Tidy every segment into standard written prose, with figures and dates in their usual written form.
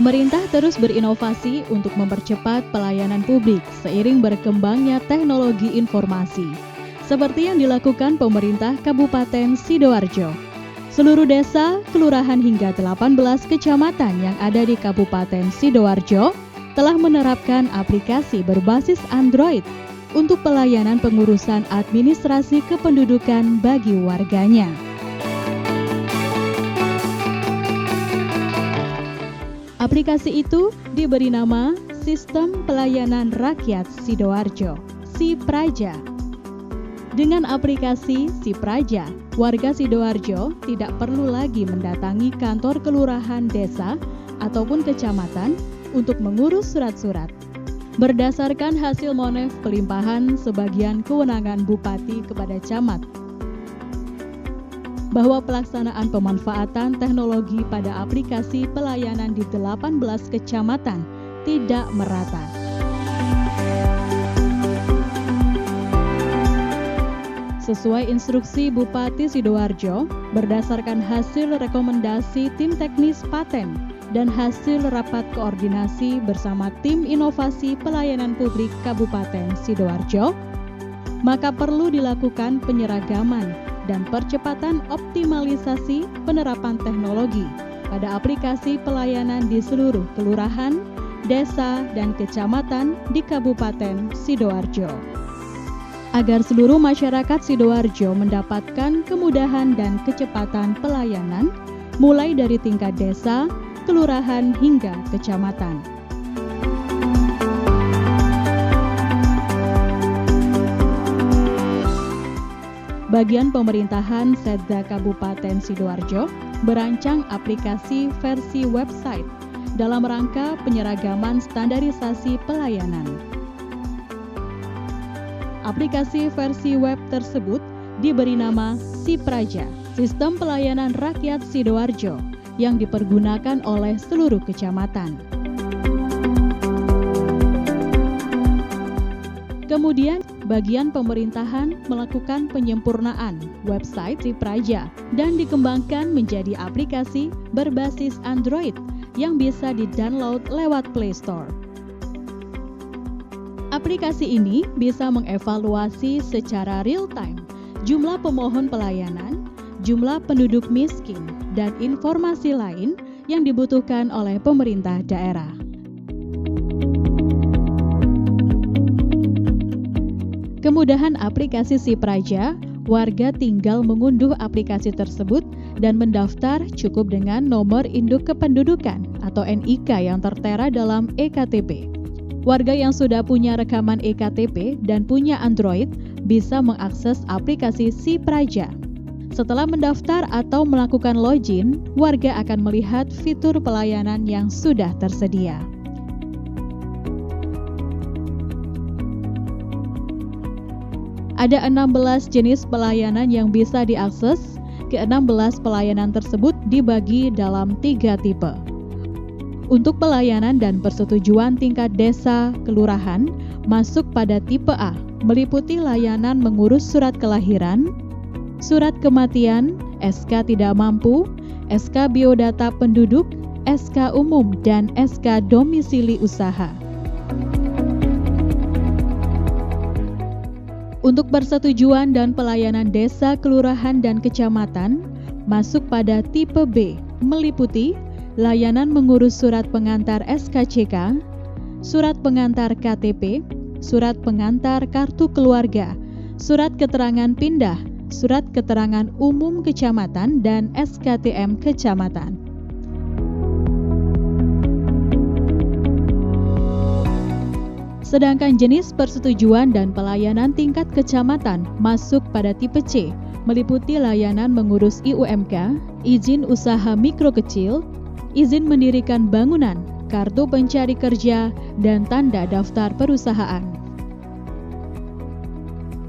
Pemerintah terus berinovasi untuk mempercepat pelayanan publik seiring berkembangnya teknologi informasi, seperti yang dilakukan pemerintah Kabupaten Sidoarjo. Seluruh desa, kelurahan hingga 18 kecamatan yang ada di Kabupaten Sidoarjo telah menerapkan aplikasi berbasis Android untuk pelayanan pengurusan administrasi kependudukan bagi warganya. Aplikasi itu diberi nama Sistem Pelayanan Rakyat Sidoarjo, SIPRAJA. Dengan aplikasi SIPRAJA, warga Sidoarjo tidak perlu lagi mendatangi kantor kelurahan desa ataupun kecamatan untuk mengurus surat-surat. Berdasarkan hasil monef pelimpahan sebagian kewenangan Bupati kepada Camat, bahwa pelaksanaan pemanfaatan teknologi pada aplikasi pelayanan di 18 kecamatan tidak merata. Sesuai instruksi Bupati Sidoarjo, berdasarkan hasil rekomendasi tim teknis Paten dan hasil rapat koordinasi bersama tim inovasi pelayanan publik Kabupaten Sidoarjo, maka perlu dilakukan penyeragaman dan percepatan optimalisasi penerapan teknologi pada aplikasi pelayanan di seluruh kelurahan, desa, dan kecamatan di Kabupaten Sidoarjo. Agar seluruh masyarakat Sidoarjo mendapatkan kemudahan dan kecepatan pelayanan, mulai dari tingkat desa, kelurahan, hingga kecamatan. Bagian pemerintahan Setda Kabupaten Sidoarjo berancang aplikasi versi website dalam rangka penyeragaman standarisasi pelayanan. Aplikasi versi web tersebut diberi nama SIPRAJA, Sistem Pelayanan Rakyat Sidoarjo, yang dipergunakan oleh seluruh kecamatan. Kemudian, bagian pemerintahan melakukan penyempurnaan website SIPRAJA dan dikembangkan menjadi aplikasi berbasis Android yang bisa di-download lewat Play Store. Aplikasi ini bisa mengevaluasi secara real-time jumlah pemohon pelayanan, jumlah penduduk miskin, dan informasi lain yang dibutuhkan oleh pemerintah daerah. Kemudahan aplikasi SIPRAJA, warga tinggal mengunduh aplikasi tersebut dan mendaftar cukup dengan nomor induk kependudukan atau NIK yang tertera dalam eKTP. Warga yang sudah punya rekaman eKTP dan punya Android bisa mengakses aplikasi SIPRAJA. Setelah mendaftar atau melakukan login, warga akan melihat fitur pelayanan yang sudah tersedia. Ada 16 jenis pelayanan yang bisa diakses. Ke-16 pelayanan tersebut dibagi dalam 3 tipe. Untuk pelayanan dan persetujuan tingkat desa, kelurahan, masuk pada tipe A, meliputi layanan mengurus surat kelahiran, surat kematian, SK tidak mampu, SK biodata penduduk, SK umum, dan SK domisili usaha. Untuk persetujuan dan pelayanan desa, kelurahan, dan kecamatan, masuk pada tipe B, meliputi layanan mengurus surat pengantar SKCK, surat pengantar KTP, surat pengantar kartu keluarga, surat keterangan pindah, surat keterangan umum kecamatan, dan SKTM kecamatan. Sedangkan jenis persetujuan dan pelayanan tingkat kecamatan masuk pada tipe C, meliputi layanan mengurus IUMK, izin usaha mikro kecil, izin mendirikan bangunan, kartu pencari kerja, dan tanda daftar perusahaan.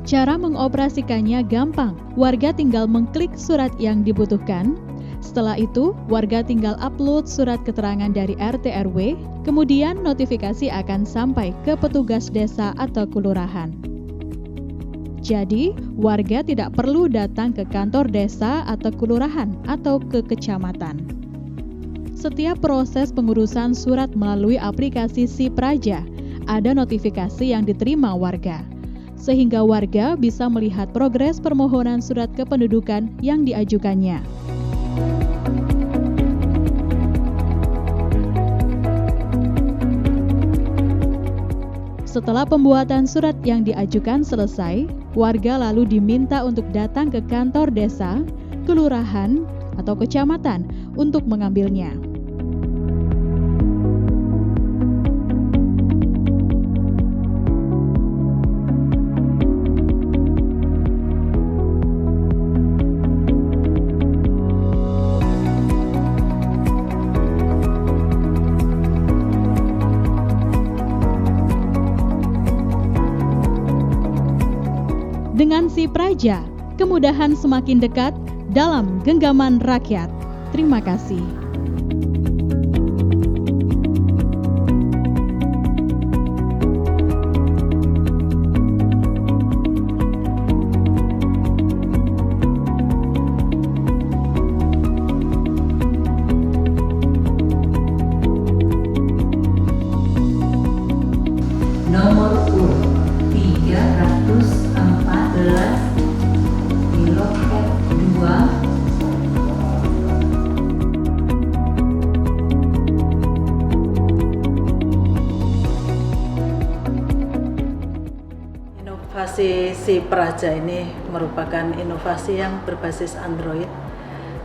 Cara mengoperasikannya gampang, warga tinggal mengklik surat yang dibutuhkan. Setelah itu, warga tinggal upload surat keterangan dari RT RW, kemudian notifikasi akan sampai ke petugas desa atau kelurahan. Jadi, warga tidak perlu datang ke kantor desa atau kelurahan atau ke kecamatan. setiap proses pengurusan surat melalui aplikasi Si Praja, ada notifikasi yang diterima warga, sehingga warga bisa melihat progres permohonan surat kependudukan yang diajukannya. Setelah pembuatan surat yang diajukan selesai, warga lalu diminta untuk datang ke kantor desa, kelurahan, atau kecamatan untuk mengambilnya. Dengan Si Praja, kemudahan semakin dekat dalam genggaman rakyat. Terima kasih. Nomor urut 314 di loket 2. Inovasi Si Praja ini merupakan inovasi yang berbasis Android,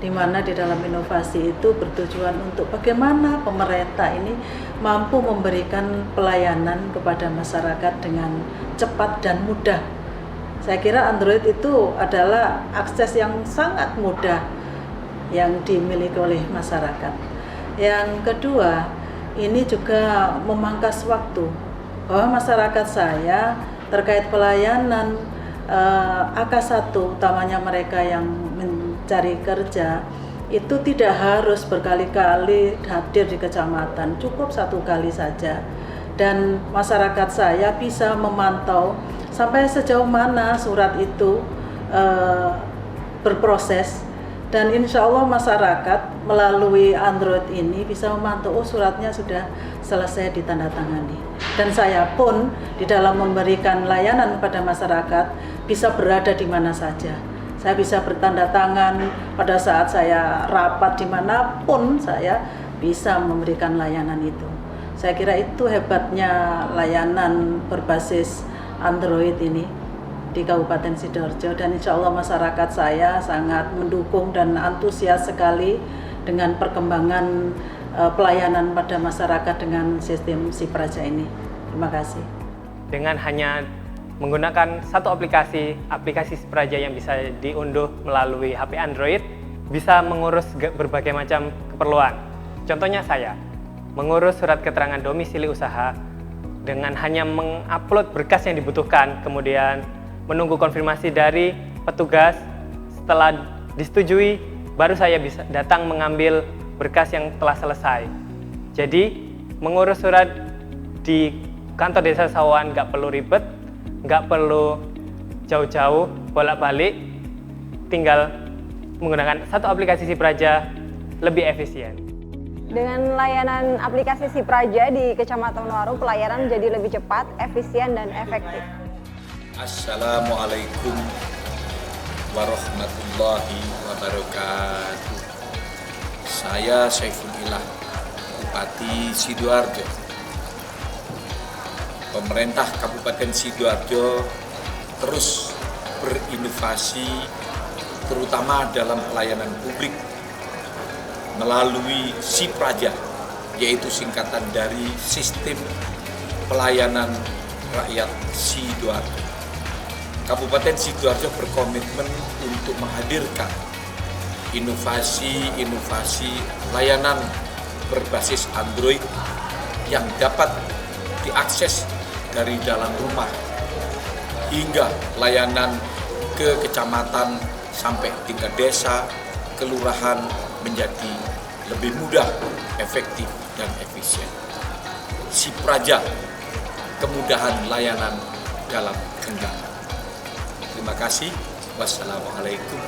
di mana di dalam inovasi itu bertujuan untuk bagaimana pemerintah ini mampu memberikan pelayanan kepada masyarakat dengan cepat dan mudah. Saya kira Android itu adalah akses yang sangat mudah yang dimiliki oleh masyarakat. Yang kedua, ini juga memangkas waktu, bahwa masyarakat saya terkait pelayanan AK1, utamanya mereka yang mencari kerja, itu tidak harus berkali-kali hadir di kecamatan, cukup 1 kali saja. Dan masyarakat saya bisa memantau sampai sejauh mana surat itu berproses. Dan insya Allah masyarakat melalui Android ini bisa memantau, oh suratnya sudah selesai ditandatangani. Dan saya pun di dalam memberikan layanan pada masyarakat bisa berada di mana saja. Saya bisa bertanda tangan pada saat saya rapat dimanapun, saya bisa memberikan layanan itu. Saya kira itu hebatnya layanan berbasis Android ini di Kabupaten Sidoarjo, dan insya Allah masyarakat saya sangat mendukung dan antusias sekali dengan perkembangan pelayanan pada masyarakat dengan sistem Si Praja ini. Terima kasih. Dengan hanya menggunakan satu aplikasi Si Praja yang bisa diunduh melalui HP Android, bisa mengurus berbagai macam keperluan. Contohnya saya, mengurus surat keterangan domisili usaha dengan hanya mengupload berkas yang dibutuhkan, kemudian menunggu konfirmasi dari petugas. Setelah disetujui, baru saya bisa datang mengambil berkas yang telah selesai. Jadi, mengurus surat di kantor desa Sawan nggak perlu ribet, nggak perlu jauh-jauh bolak-balik, tinggal menggunakan satu aplikasi Si Praja, lebih efisien. Dengan layanan aplikasi Si Praja di Kecamatan Waru, pelayanan menjadi lebih cepat, efisien, dan efektif. Assalamualaikum warahmatullahi wabarakatuh. Saya Saifulillah, Bupati Sidoarjo. Pemerintah Kabupaten Sidoarjo terus berinovasi, terutama dalam pelayanan publik melalui Si Praja, yaitu singkatan dari Sistem Pelayanan Rakyat Sidoarjo. Kabupaten Sidoarjo berkomitmen untuk menghadirkan inovasi layanan berbasis Android yang dapat diakses dari dalam rumah hingga layanan ke kecamatan sampai tingkat desa, kelurahan menjadi lebih mudah, efektif, dan efisien. Si Praja, kemudahan layanan dalam genggaman. Terima kasih. Wassalamualaikum.